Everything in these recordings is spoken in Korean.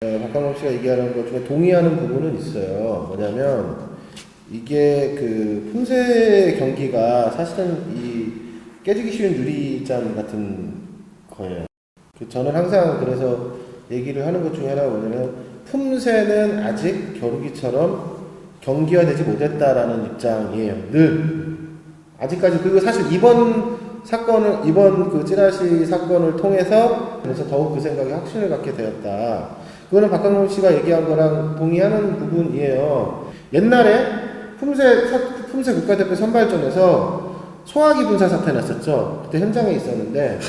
박강범 씨가 얘기하는 것 중에 동의하는 부분은 있어요. 뭐냐면 이게 그 품새 경기가 사실은 이 깨지기 쉬운 유리잔 같은 거예요. 저는 항상 그래서 얘기를 하는 것 중에 하나가 뭐냐면 품새는 아직 겨루기처럼 경기화되지 못했다라는 입장이에요. 늘 아직까지. 그리고 사실 이번 그 찌라시 사건을 통해서 그래서 더욱 그 생각에 확신을 갖게 되었다. 그거는 박강범 씨가 얘기한 거랑 동의하는 부분이에요. 옛날에 품새 국가대표 선발전에서 소화기 분사 사태 났었죠. 그때 현장에 있었는데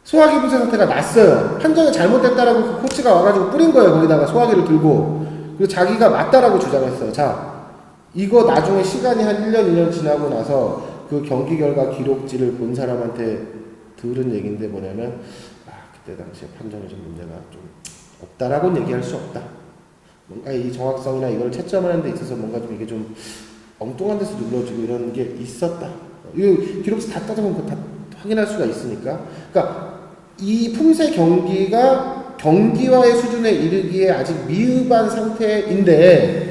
소화기 분사 사태가 났어요. 판정이 잘못됐다라고 그 코치가 와가지고 뿌린 거예요. 거기다가 소화기를 들고. 그리고 자기가 맞다라고 주장했어요. 자, 이거 나중에 시간이 한 1년, 2년 지나고 나서 그 경기 결과 기록지를 본 사람한테 들은 얘기인데 뭐냐면 그때 당시에 판정에 좀 문제가 좀 없다라고는 얘기할 수 없다. 뭔가 이 정확성이나 이걸 채점하는 데 있어서 뭔가 좀 이게 좀 엉뚱한 데서 눌러지고 이런 게 있었다. 이 기록지 다 따져보면 그거 다 확인할 수가 있으니까. 그러니까 이 품새 경기가 경기화의 수준에 이르기에 아직 미흡한 상태인데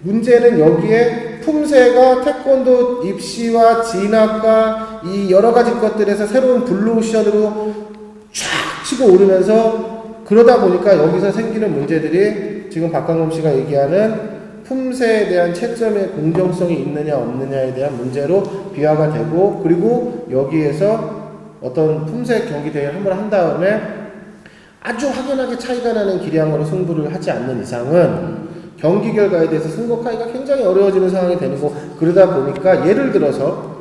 문제는 여기에 품새가 태권도 입시와 진학과 이 여러 가지 것들에서 새로운 블루오션으로 쫙 치고 오르면서 그러다 보니까 여기서 생기는 문제들이 지금 박강범 씨가 얘기하는 품새에 대한 채점의 공정성이 있느냐 없느냐에 대한 문제로 비화가 되고, 그리고 여기에서 어떤 품새 경기 대회를 한번 한 다음에 아주 확연하게 차이가 나는 기량으로 승부를 하지 않는 이상은 경기 결과에 대해서 승복하기가 굉장히 어려워지는 상황이 되는 거. 그러다 보니까 예를 들어서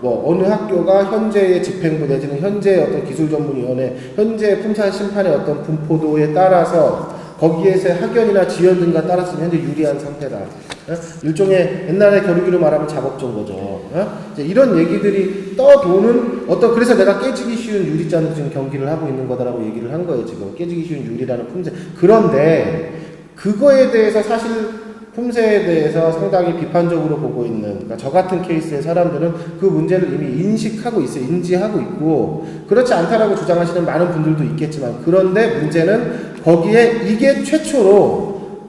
뭐 어느 학교가 현재의 집행부 내지는 현재의 어떤 기술전문위원회, 현재 품사 심판의 어떤 분포도에 따라서 거기에서의 학연이나 지연 등과 따라서 현재 유리한 상태다. 일종의 옛날에 겨루기로 말하면 작업정거죠. 이제 이런 얘기들이 떠도는 어떤, 그래서 내가 깨지기 쉬운 유리잔으로 지금 경기를 하고 있는 거다라고 얘기를 한 거예요. 지금 깨지기 쉬운 유리라는 품새. 그런데 그거에 대해서 사실 품새에 대해서 상당히 비판적으로 보고 있는, 그러니까 저 같은 케이스의 사람들은 그 문제를 이미 인식하고 있어요. 인지하고 있고, 그렇지 않다라고 주장하시는 많은 분들도 있겠지만, 그런데 문제는 거기에 이게 최초로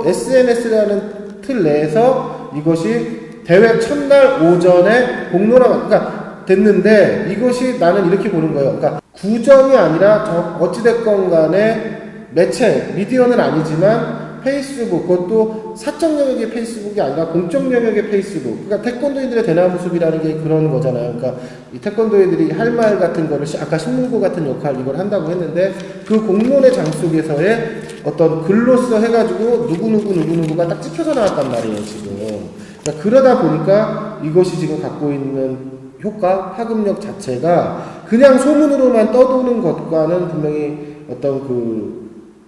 SNS라는 틀 내에서 이것이 대회 첫날 오전에 그러니까 됐는데, 이것이 나는 이렇게 보는 거예요. 그러니까 구정이 아니라 어찌됐건 간에 매체, 미디어는 아니지만 페이스북, 그것도 사적 영역의 페이스북이 아니라 공적 영역의 페이스북. 그러니까 태권도인들의 대나무숲이라는 게 그런 거잖아요. 그러니까 이 태권도인들이 할 말 같은 거를 아까 신문고 같은 역할 이걸 한다고 했는데 그 공론의 장 속에서의 어떤 글로써 해가지고 누구누구가 딱 찍혀서 나왔단 말이에요, 지금. 그러니까 그러다 보니까 이것이 지금 갖고 있는 효과, 파급력 자체가 그냥 소문으로만 떠도는 것과는 분명히 어떤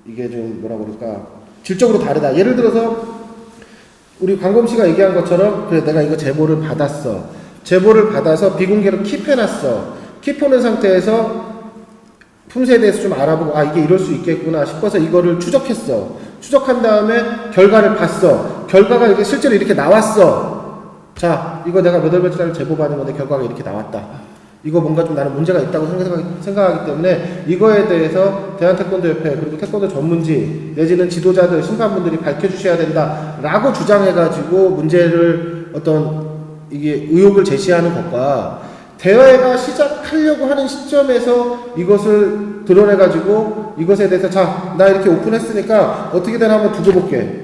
이게 좀 뭐라 그럴까, 질적으로 다르다. 예를 들어서 우리 광범 씨가 얘기한 것처럼, 그래 내가 이거 제보를 받았어. 제보를 받아서 비공개로 킵해놨어. 킵해놓은 상태에서 품새에 대해서 좀 알아보고 이게 이럴 수 있겠구나 싶어서 이거를 추적했어. 추적한 다음에 결과를 봤어. 결과가 이렇게 실제로 이렇게 나왔어. 자, 이거 내가 몇 월 며칠 날 제보받은 건데 결과가 이렇게 나왔다. 이거 뭔가 좀 나는 문제가 있다고 생각하기 때문에 이거에 대해서 대한태권도협회 그리고 태권도 전문지 내지는 지도자들, 심판분들이 밝혀주셔야 된다라고 주장해가지고 문제를 이게 의혹을 제시하는 것과 대회가 시작하려고 하는 시점에서 이것을 드러내가지고 이것에 대해서 자, 나 이렇게 오픈했으니까 어떻게든 한번 두고 볼게.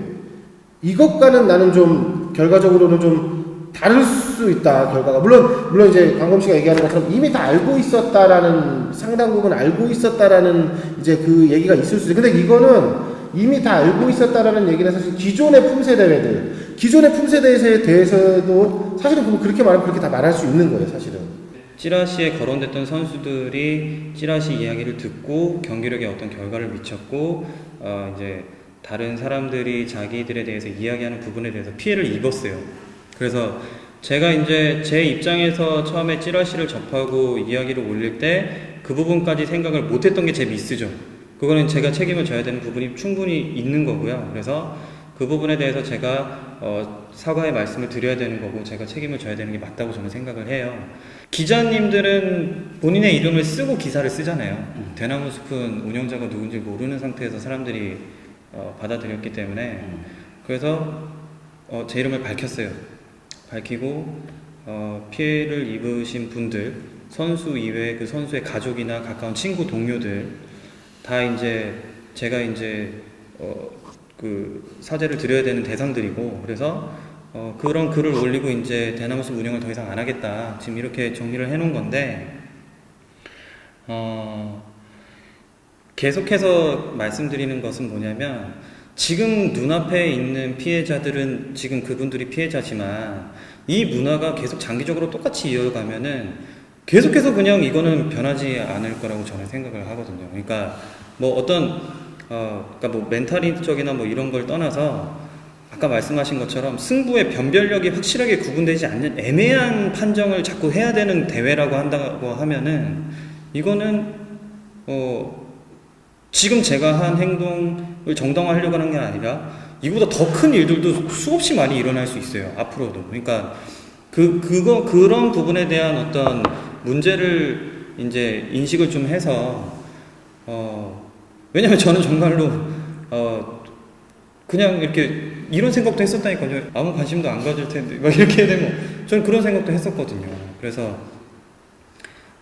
이것과는 나는 좀 결과적으로는 좀 다를 수 있다, 결과가. 물론 이제 강범 씨가 얘기하는 것처럼 이미 다 알고 있었다라는, 상당 부분 알고 있었다라는 이제 그 얘기가 있을 수 있어요. 근데 이거는 이미 다 알고 있었다라는 얘기는 사실 기존의 품새 대회에 대해서도 사실은 그렇게 말하면 그렇게 다 말할 수 있는 거예요, 사실은. 찌라시에 거론됐던 선수들이 찌라시 이야기를 듣고 경기력에 어떤 결과를 미쳤고, 이제 다른 사람들이 자기들에 대해서 이야기하는 부분에 대해서 피해를 입었어요. 그래서 제가 이제 제 입장에서 처음에 찌라시를 접하고 이야기를 올릴 때 그 부분까지 생각을 못했던 게 제 미스죠. 그거는 제가 책임을 져야 되는 부분이 충분히 있는 거고요. 그래서 그 부분에 대해서 제가 사과의 말씀을 드려야 되는 거고 제가 책임을 져야 되는 게 맞다고 저는 생각을 해요. 기자님들은 본인의 이름을 쓰고 기사를 쓰잖아요. 대나무 숲은 운영자가 누군지 모르는 상태에서 사람들이 받아들였기 때문에 그래서 제 이름을 밝혔어요. 밝히고 피해를 입으신 분들, 선수 이외에 그 선수의 가족이나 가까운 친구, 동료들 다 이제 제가 이제 그 사죄를 드려야 되는 대상들이고 그래서 그런 글을 올리고 이제 대나무숲 운영을 더 이상 안 하겠다 지금 이렇게 정리를 해놓은 건데 계속해서 말씀드리는 것은 뭐냐면 지금 눈앞에 있는 피해자들은 지금 그분들이 피해자지만 이 문화가 계속 장기적으로 똑같이 이어가면은 계속해서 그냥 이거는 변하지 않을 거라고 저는 생각을 하거든요. 그러니까 뭐 어떤 그러니까 뭐 멘탈적이나 뭐 이런 걸 떠나서 아까 말씀하신 것처럼 승부의 변별력이 확실하게 구분되지 않는 애매한 판정을 자꾸 해야 되는 대회라고 한다고 하면은 이거는 지금 제가 한 행동을 정당화하려고 하는 게 아니라 이보다 더 큰 일들도 수없이 많이 일어날 수 있어요. 앞으로도. 그러니까 그런 부분에 대한 어떤 문제를 이제 인식을 좀 해서 왜냐면 저는 정말로 그냥 이렇게 이런 생각도 했었다니까요. 아무 관심도 안 가질 텐데 막 이렇게 되면 저는 그런 생각도 했었거든요. 그래서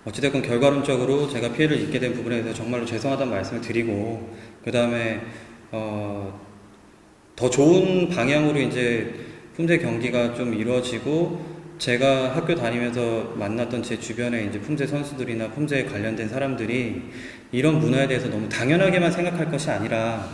어찌됐건 결과론적으로 제가 피해를 입게 된 부분에 대해서 정말로 죄송하다는 말씀을 드리고 그 다음에 더 좋은 방향으로 이제 품새 경기가 좀 이루어지고 제가 학교 다니면서 만났던 제 주변에 이제 품새 선수들이나 품새에 관련된 사람들이 이런 문화에 대해서 너무 당연하게만 생각할 것이 아니라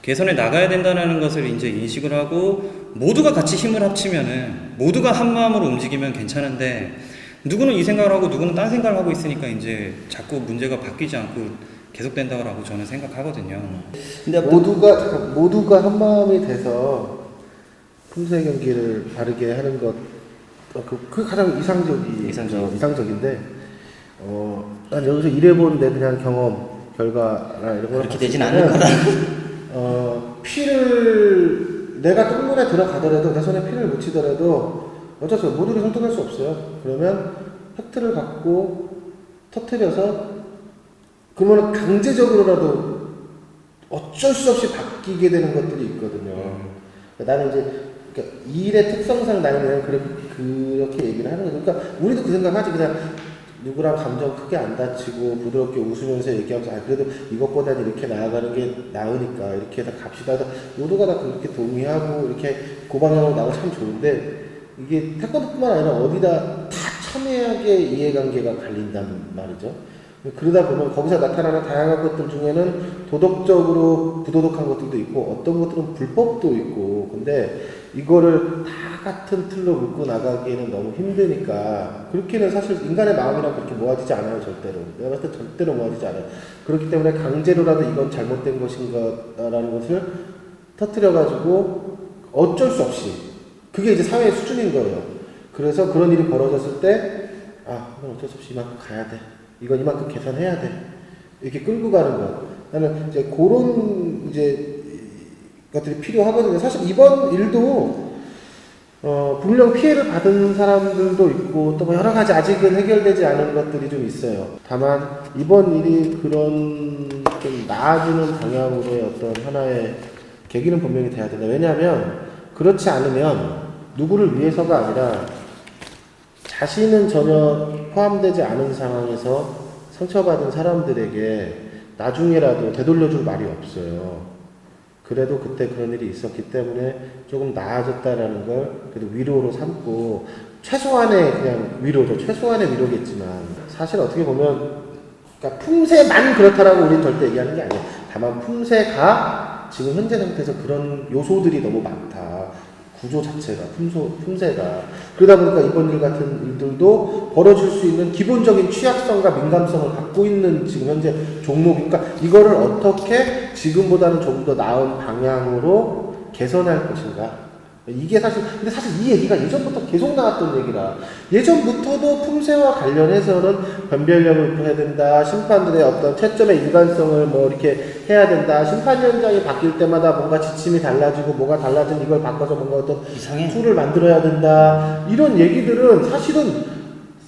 개선해 나가야 된다는 것을 이제 인식을 하고 모두가 같이 힘을 합치면은 모두가 한 마음으로 움직이면 괜찮은데 누구는 이 생각을 하고 누구는 딴 생각을 하고 있으니까 이제 자꾸 문제가 바뀌지 않고 계속된다고 저는 생각하거든요. 근데 모두가 한 마음이 돼서 품새 경기를 바르게 하는 것, 그 가장 이상적인데, 난 여기서 일해본 내 그냥 경험, 결과나 이런 걸 그렇게 되진 않을 거다. 피를 내가 똥문에 들어가더라도 내 손에 피를 묻히더라도 어쩔 수 없어. 모두를 선택할 수 없어요. 그러면 팩트를 갖고 터뜨려서 그러면 강제적으로라도 어쩔 수 없이 바뀌게 되는 것들이 있거든요. 나는 이제 그러니까 일의 특성상 나는 그냥 그렇게 얘기를 하는 거죠. 그러니까 우리도 그 생각하지. 그냥 누구랑 감정 크게 안 다치고 부드럽게 웃으면서 얘기하면서 그래도 이것보다는 이렇게 나아가는 게 나으니까 이렇게 해서 갑시다. 모두가 다 그렇게 동의하고 이렇게 그 방향으로 나가면 참 좋은데 이게 태권도뿐만 아니라 어디다 다 첨예하게 이해관계가 갈린단 말이죠. 그러다 보면 거기서 나타나는 다양한 것들 중에는 도덕적으로 부도덕한 것들도 있고 어떤 것들은 불법도 있고 근데 이거를 다 같은 틀로 묶고 나가기에는 너무 힘드니까 그렇게는 사실 인간의 마음이랑 그렇게 모아지지 않아요. 절대로. 내가 봤을 때 절대로 모아지지 않아요. 그렇기 때문에 강제로라도 이건 잘못된 것인가라는 것을 터뜨려가지고 어쩔 수 없이 그게 이제 사회의 수준인 거예요. 그래서 그런 일이 벌어졌을 때 이건 어쩔 수 없이 이만큼 가야 돼. 이건 이만큼 계산해야 돼. 이렇게 끌고 가는 거. 나는 이제 그런 이제 것들이 필요하거든요. 사실 이번 일도 분명 피해를 받은 사람들도 있고 또 뭐 여러 가지 아직은 해결되지 않은 것들이 좀 있어요. 다만 이번 일이 그런 좀 나아지는 방향으로의 어떤 하나의 계기는 분명히 돼야 된다. 왜냐하면 그렇지 않으면 누구를 위해서가 아니라 자신은 전혀 포함되지 않은 상황에서 상처받은 사람들에게 나중에라도 되돌려줄 말이 없어요. 그래도 그때 그런 일이 있었기 때문에 조금 나아졌다라는 걸 그래도 위로로 삼고 최소한의 그냥 위로죠. 최소한의 위로겠지만 사실 어떻게 보면 그러니까 품새만 그렇다라고 우리는 절대 얘기하는 게 아니에요. 다만 품새가 지금 현재 상태에서 그런 요소들이 너무 많다. 구조 자체가, 품새가. 그러다 보니까 이번 일 같은 일들도 벌어질 수 있는 기본적인 취약성과 민감성을 갖고 있는 지금 현재 종목이니까 이거를 어떻게 지금보다는 조금 더 나은 방향으로 개선할 것인가. 이게 사실, 근데 사실 이 얘기가 예전부터 계속 나왔던 얘기라. 예전부터도 품새와 관련해서는 변별력을 해야 된다, 심판들의 어떤 채점의 일관성을 뭐 이렇게 해야 된다, 심판 현장이 바뀔 때마다 뭔가 지침이 달라지고 뭐가 달라진 이걸 바꿔서 뭔가 어떤 이상해. 툴을 만들어야 된다. 이런 얘기들은 사실은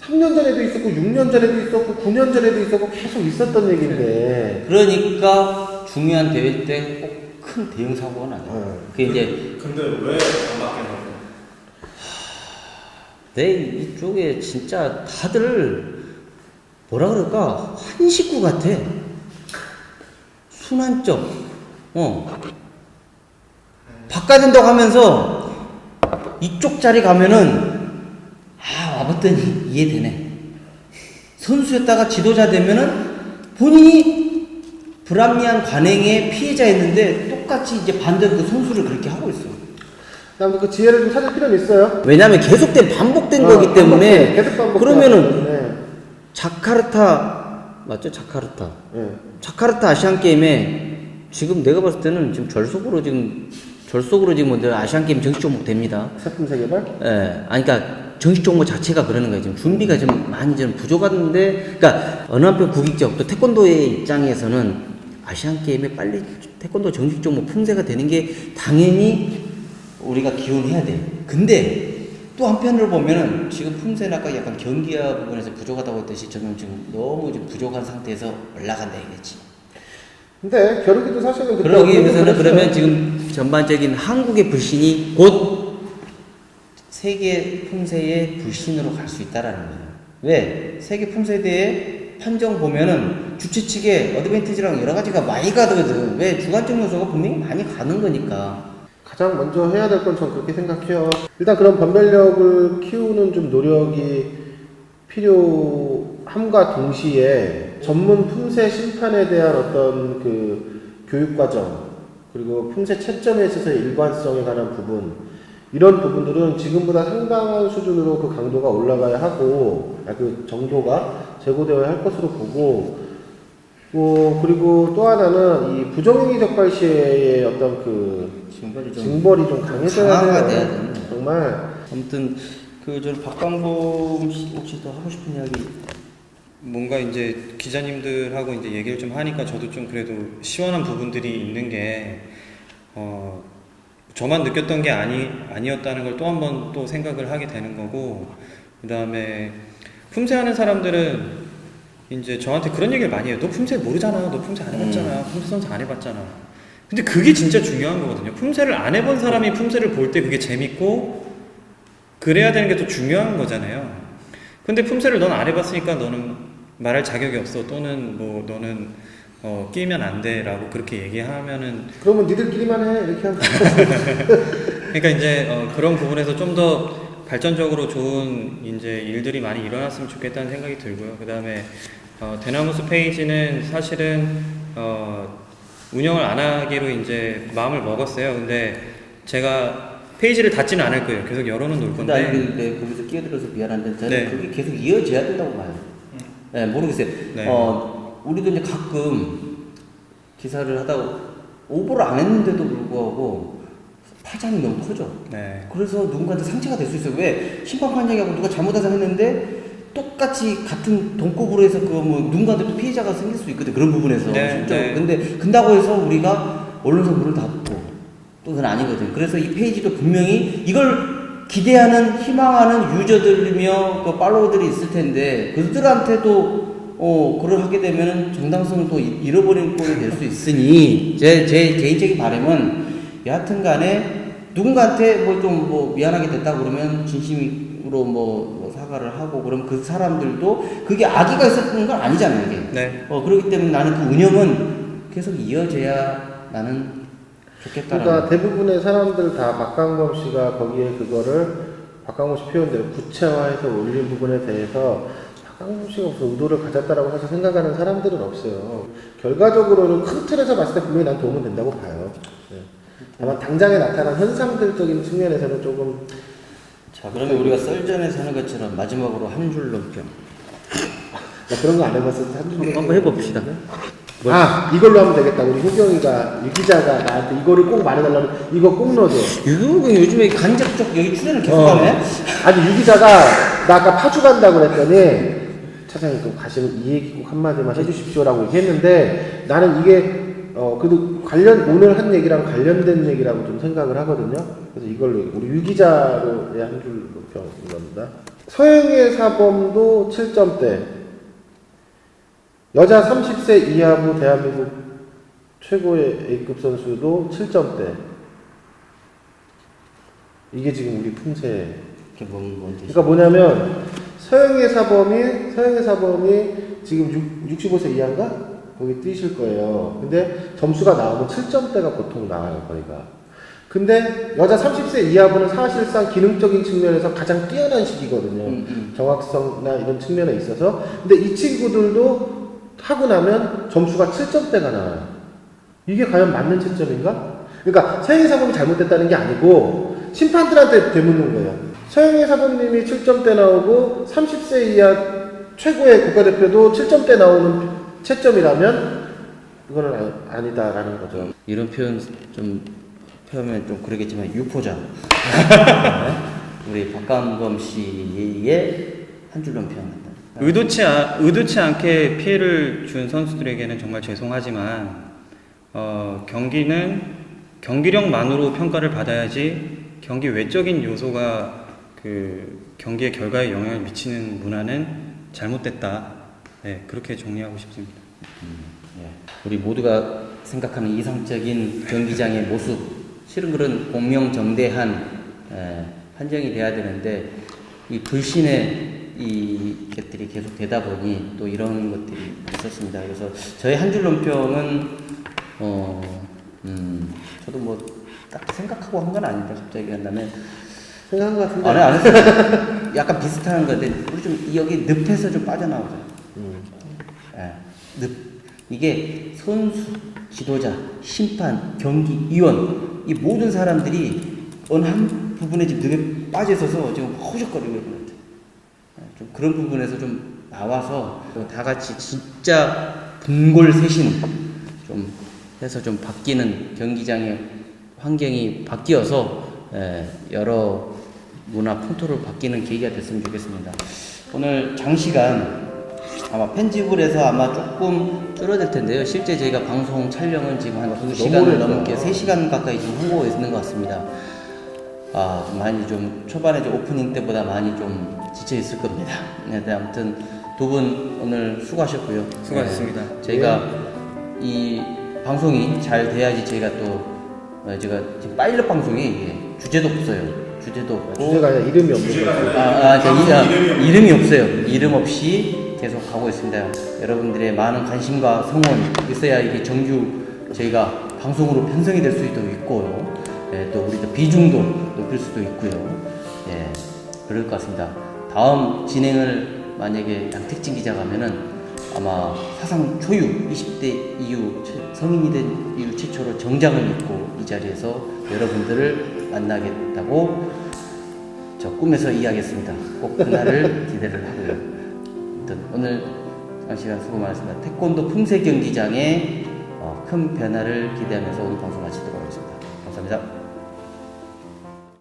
3년 전에도 있었고, 6년 전에도 있었고, 9년 전에도 있었고, 계속 있었던 얘기인데. 그러니까 중요한 대회 때 꼭 큰 대형 사고가 나요. 그게 이제 근데 왜 안 바뀌냐고. 내 이쪽에 진짜 다들 뭐라 그럴까 한 식구 같아. 순환점. 바꿔야 된다고 하면서 이쪽 자리 가면은 와봤더니 이해되네. 선수였다가 지도자 되면은 본인이 불합리한 관행의 피해자였는데 똑같이 이제 반대로 그 선수를 그렇게 하고 있어. 그다음에 그 지혜를 좀 찾을 필요는 있어요. 왜냐하면 계속된 반복된 거기 때문에. 계속 반복된 그러면은 네. 자카르타 맞죠? 자카르타. 네. 자카르타 아시안 게임에 지금 내가 봤을 때는 지금 절속으로 지금 먼저 아시안 게임 정식 종목 됩니다. 세품 세계발? 예, 아니, 그러니까 정식 종목 자체가 그러는 거예요. 지금 준비가 좀 많이 좀 부족한데, 그러니까 어느 한편 국익적 또 태권도의 입장에서는 아시안 게임에 빨리 태권도 정식 종목 품새가 되는 게 당연히 우리가 기원해야 돼. 근데 또 한편으로 보면은 지금 품새는 아까 약간 경기화 부분에서 부족하다고 했듯이 저는 지금 너무 좀 부족한 상태에서 올라간다 이거지. 근데 겨루기도 사실은 그때 그러기 위해서는 그랬어요. 그러면 지금 전반적인 한국의 불신이 곧 세계 품새의 불신으로 갈 수 있다라는 거예요. 왜? 세계 품새대회 판정 보면은 주최 측에 어드밴티지랑 여러 가지가 많이 가거든. 왜? 주관적 요소가 분명히 많이 가는 거니까. 가장 먼저 해야 될 건 전 그렇게 생각해요. 일단 그런 변별력을 키우는 좀 노력이 필요함과 동시에 전문 품새 심판에 대한 어떤 그 교육과정, 그리고 품새 채점에 있어서의 일관성에 관한 부분, 이런 부분들은 지금보다 상당한 수준으로 그 강도가 올라가야 하고, 그 정도가 제고되어야 할 것으로 보고, 그리고 또 하나는 이 부정행위 적발 시에의 어떤 그 징벌이 좀 강해져야 돼요. 정말. 아무튼 저 박광범 씨 혹시 더 하고 싶은 이야기? 뭔가 이제 기자님들하고 이제 얘기를 좀 하니까 저도 좀 그래도 시원한 부분들이 있는 게 저만 느꼈던 게 아니었다는 걸 또 한 번 또 생각을 하게 되는 거고, 그 다음에 품새하는 사람들은 이제 저한테 그런 얘기를 많이 해요. 너 품새 모르잖아. 너 품새 안 해봤잖아. 품새 선수 안 해봤잖아. 근데 그게 진짜 중요한 거거든요. 품새를 안 해본 사람이 품새를 볼 때 그게 재밌고 그래야 되는 게 또 중요한 거잖아요. 근데 품새를 넌 안 해봤으니까 너는 말할 자격이 없어. 또는 뭐 너는 끼면 안 돼라고 그렇게 얘기하면은 그러면 니들끼리만 해. 이렇게 하면. 그러니까 이제 그런 부분에서 좀 더 발전적으로 좋은 이제 일들이 많이 일어났으면 좋겠다는 생각이 들고요. 그 다음에 대나무숲 페이지는 사실은 운영을 안 하기로 이제 마음을 먹었어요. 근데 제가 페이지를 닫지는 않을 거예요. 계속 열어는 놓을 건데. 근데 거기서 끼어들어서 미안한데 저는 네. 그게 계속 이어져야 된다고 봐요. 네, 모르겠어요. 네. 우리도 이제 가끔 기사를 하다가 오보를 안 했는데도 불구하고 파장이 너무 커져. 네. 그래서 누군가한테 상처가 될 수 있어요. 왜? 심판 판정하고 누가 잘못해서 했는데 똑같이 같은 동급으로 해서 누군가한테 또 피해자가 생길 수 있거든. 그런 부분에서. 네, 실제로. 네. 근데 근다고 해서 우리가 언론사 문을 닫고 또 그건 아니거든. 그래서 이 페이지도 분명히 이걸 기대하는, 희망하는 유저들이며 그 팔로워들이 있을 텐데 그들한테도 그걸 하게 되면은 정당성을 또 잃어버리는 꼴이 될 수 있으니 제 개인적인 바람은 여하튼 간에 누군가한테 좀 미안하게 됐다 그러면 진심으로 사과를 하고 그러면 그 사람들도 그게 악의가 있었던 건 아니잖아요, 이게. 네. 그렇기 때문에 나는 그 운영은 계속 이어져야 나는 좋겠다라는. 그러니까 대부분의 사람들 다 박광범 씨가 거기에 그거를 박광범 씨 표현대로 구체화해서 올린 부분에 대해서 박광범 씨가 무슨 의도를 가졌다라고 사실 생각하는 사람들은 없어요. 결과적으로는 큰 틀에서 봤을 때 분명히 난 도움은 된다고 봐요. 네. 다만 당장에 나타난 현상들적인 측면에서는 조금. 자, 그러면 우리가 썰전에서 하는 것처럼 마지막으로 한 줄 논평. 나 그런 거 안 해봤어서 한 줄. 한번 해봅시다. 아, 이걸로 하면 되겠다. 우리 효경이가, 유 기자가 나한테 이거를 꼭 말해달라고, 이거 꼭 넣어줘. 유경욱은 요즘에 간접적 여기 출연을 계속하네. 아니, 유 기자가, 나 아까 파주 간다고 그랬더니, 차장님, 그 가시면 이 얘기 꼭 한마디만 해주십시오라고 얘기했는데, 나는 이게, 그래도 오늘 한 얘기랑 관련된 얘기라고 좀 생각을 하거든요. 그래서 이걸로, 우리 유 기자로의 한 줄로 평인 겁니다. 서영의 사범도 7점대. 여자 30세 이하부 대한민국 최고의 A급 선수도 7점대. 이게 지금 우리 품새. 이게 뭔 뜻이야? 그러니까 뭐냐면 서영의 사범이 지금 65세 이하인가? 거기 뛰실 거예요. 근데 점수가 나오면 7점대가 보통 나와요, 거기가. 근데 여자 30세 이하부는 사실상 기능적인 측면에서 가장 뛰어난 시기거든요. 정확성이나 이런 측면에 있어서. 근데 이 친구들도 하고 나면 점수가 7점대가 나와요. 이게 과연 맞는 채점인가? 그러니까 서영희 사범이 잘못됐다는 게 아니고 심판들한테 되묻는 거예요. 서영희 사범님이 7점대 나오고 30세 이하 최고의 국가대표도 7점대 나오는 채점이라면 이거는 아니다라는 거죠. 이런 표현 좀 표현하면 좀 그러겠지만 유포자. 우리 박감범 씨의 한 줄로 표현한다. 의도치 않게 피해를 준 선수들에게는 정말 죄송하지만 경기는 경기력만으로 평가를 받아야지 경기 외적인 요소가 그 경기의 결과에 영향을 미치는 문화는 잘못됐다. 네, 그렇게 정리하고 싶습니다. 예. 우리 모두가 생각하는 이상적인 경기장의 모습, 실은 그런 공명정대한 판정이 돼야 되는데 이 불신의 이 것들이 계속 되다 보니 또 이런 것들이 있었습니다. 그래서 저의 한 줄 논평은 저도 뭐 딱 생각하고 한 건 아닌데 갑자기 한다면 생각한 것 같은데. 안 했어요. 약간 비슷한 건데 우리 좀 여기 늪에서 좀 빠져나오자. 예, 늪. 이게 선수, 지도자, 심판, 경기위원 이 모든 사람들이 어느 한 부분에 지금 늪에 빠져 있어서 지금 허우적거리고 있는 것 같아요. 좀 그런 부분에서 좀 나와서 다 같이 진짜 분골쇄신 좀 해서 좀 바뀌는 경기장의 환경이 바뀌어서 여러 문화 풍토로 바뀌는 계기가 됐으면 좋겠습니다. 오늘 장시간 아마 편집을 해서 아마 조금 줄어들 텐데요. 실제 저희가 방송 촬영은 지금 한 2시간을 넘게 3시간 가까이 지금 하고 있는 것 같습니다. 좀 많이 좀 초반에 좀 오프닝 때보다 많이 좀 지쳐 있을 겁니다. 네, 아무튼 두 분 오늘 수고하셨고요. 수고하셨습니다. 네, 저희가 이 방송이 잘 돼야지 저희가 또 제가 지금 파일럿 방송이 이게 주제도 없어요. 주제도 없고 주제가 아니라 이름이 없는 거죠. 이름이 없어요. 이름 없이 계속 가고 있습니다. 여러분들의 많은 관심과 성원 있어야 이게 정규 저희가 방송으로 편성이 될 수도 있고요. 또 우리도 비중도 높일 수도 있고요. 그럴 것 같습니다. 다음 진행을 만약에 양택진 기자가 하면은 아마 사상 초유 20대 이후 성인이 된 이후 최초로 정장을 입고 이 자리에서 여러분들을 만나겠다고 저 꿈에서 이야기했습니다. 꼭 그날을 기대를 하고요. 아무튼 오늘 장시간 수고 많으셨습니다. 태권도 품새 경기장에 큰 변화를 기대하면서 오늘 방송 마치도록 하겠습니다. 감사합니다.